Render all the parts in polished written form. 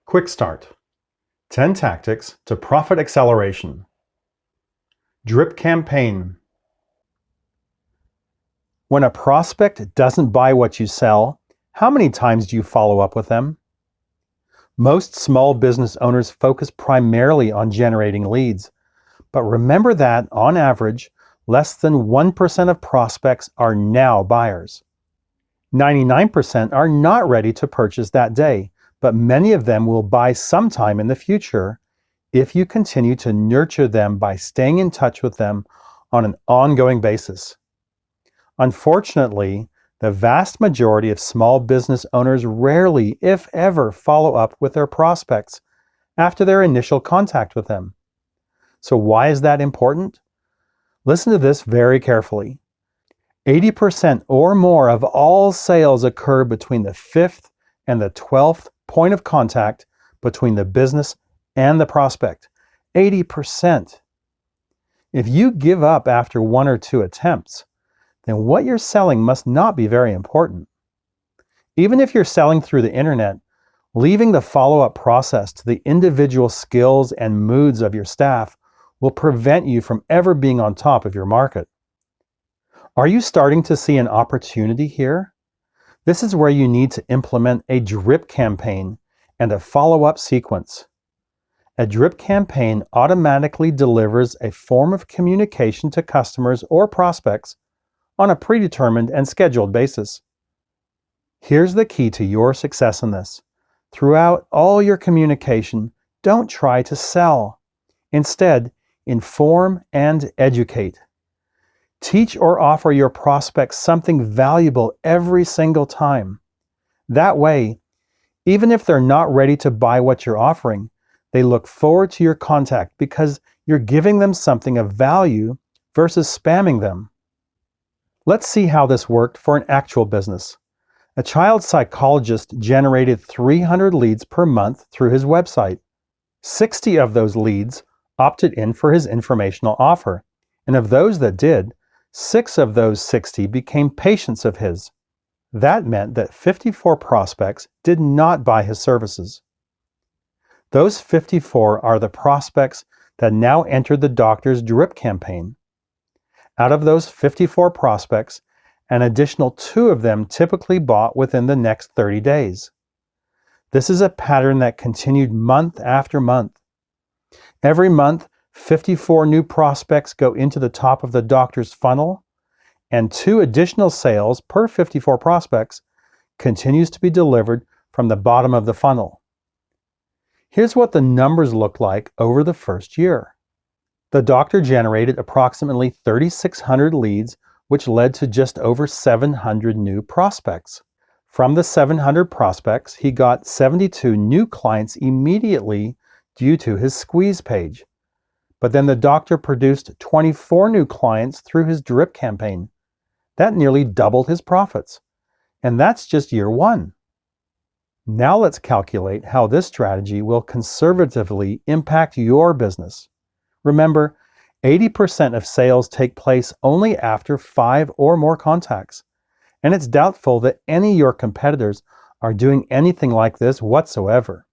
Quick Start. 10 Tactics to Profit Acceleration. Drip Campaign. When a prospect doesn't buy what you sell, how many times do you follow up with them? Most small business owners focus primarily on generating leads, but remember that, on average, less than 1% of prospects are now buyers. 99% are not ready to purchase that day, but many of them will buy sometime in the future if you continue to nurture them by staying in touch with them on an ongoing basis. Unfortunately, the vast majority of small business owners rarely, if ever, follow up with their prospects after their initial contact with them. So why is that important? Listen to this very carefully. 80% or more of all sales occur between the 5th and the 12th point of contact between the business and the prospect. 80%. If you give up after 1 or 2 attempts, then what you're selling must not be very important. Even if you're selling through the internet, leaving the follow-up process to the individual skills and moods of your staff will prevent you from ever being on top of your market. Are you starting to see an opportunity here? This is where you need to implement a drip campaign and a follow-up sequence. A drip campaign automatically delivers a form of communication to customers or prospects on a predetermined and scheduled basis. Here's the key to your success in this. Throughout all your communication, don't try to sell. Instead, inform and educate. Teach or offer your prospects something valuable every single time. That way, even if they're not ready to buy what you're offering, they look forward to your contact because you're giving them something of value versus spamming them. Let's see how this worked for an actual business. A child psychologist generated 300 leads per month through his website. 60 of those leads opted in for his informational offer, and of those that did, 6 of those 60 became patients of his. That meant that 54 prospects did not buy his services. Those 54 are the prospects that now entered the doctor's drip campaign. Out of those 54 prospects, an additional 2 of them typically bought within the next 30 days. This is a pattern that continued month after month. Every month, 54 new prospects go into the top of the doctor's funnel, and 2 additional sales per 54 prospects continues to be delivered from the bottom of the funnel. Here's what the numbers look like over the first year. The doctor generated approximately 3,600 leads, which led to just over 700 new prospects. From the 700 prospects, he got 72 new clients immediately due to his squeeze page. But then the doctor produced 24 new clients through his drip campaign. That nearly doubled his profits. And that's just year 1. Now let's calculate how this strategy will conservatively impact your business. Remember, 80% of sales take place only after 5 or more contacts, and it's doubtful that any of your competitors are doing anything like this whatsoever.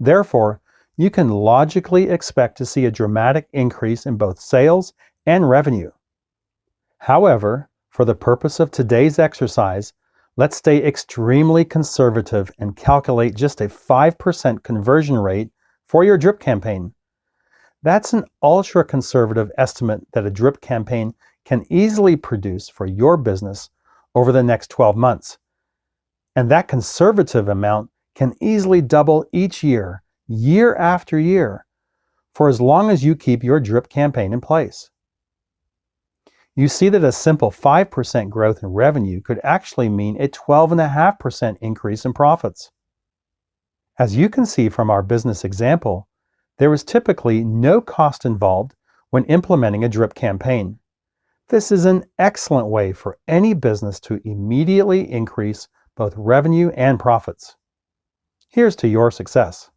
Therefore, you can logically expect to see a dramatic increase in both sales and revenue. However, for the purpose of today's exercise, let's stay extremely conservative and calculate just a 5% conversion rate for your drip campaign. That's an ultra-conservative estimate that a drip campaign can easily produce for your business over the next 12 months. And that conservative amount can easily double each year, year after year, for as long as you keep your drip campaign in place. You see that a simple 5% growth in revenue could actually mean a 12.5% increase in profits. As you can see from our business example, there is typically no cost involved when implementing a drip campaign. This is an excellent way for any business to immediately increase both revenue and profits. Here's to your success.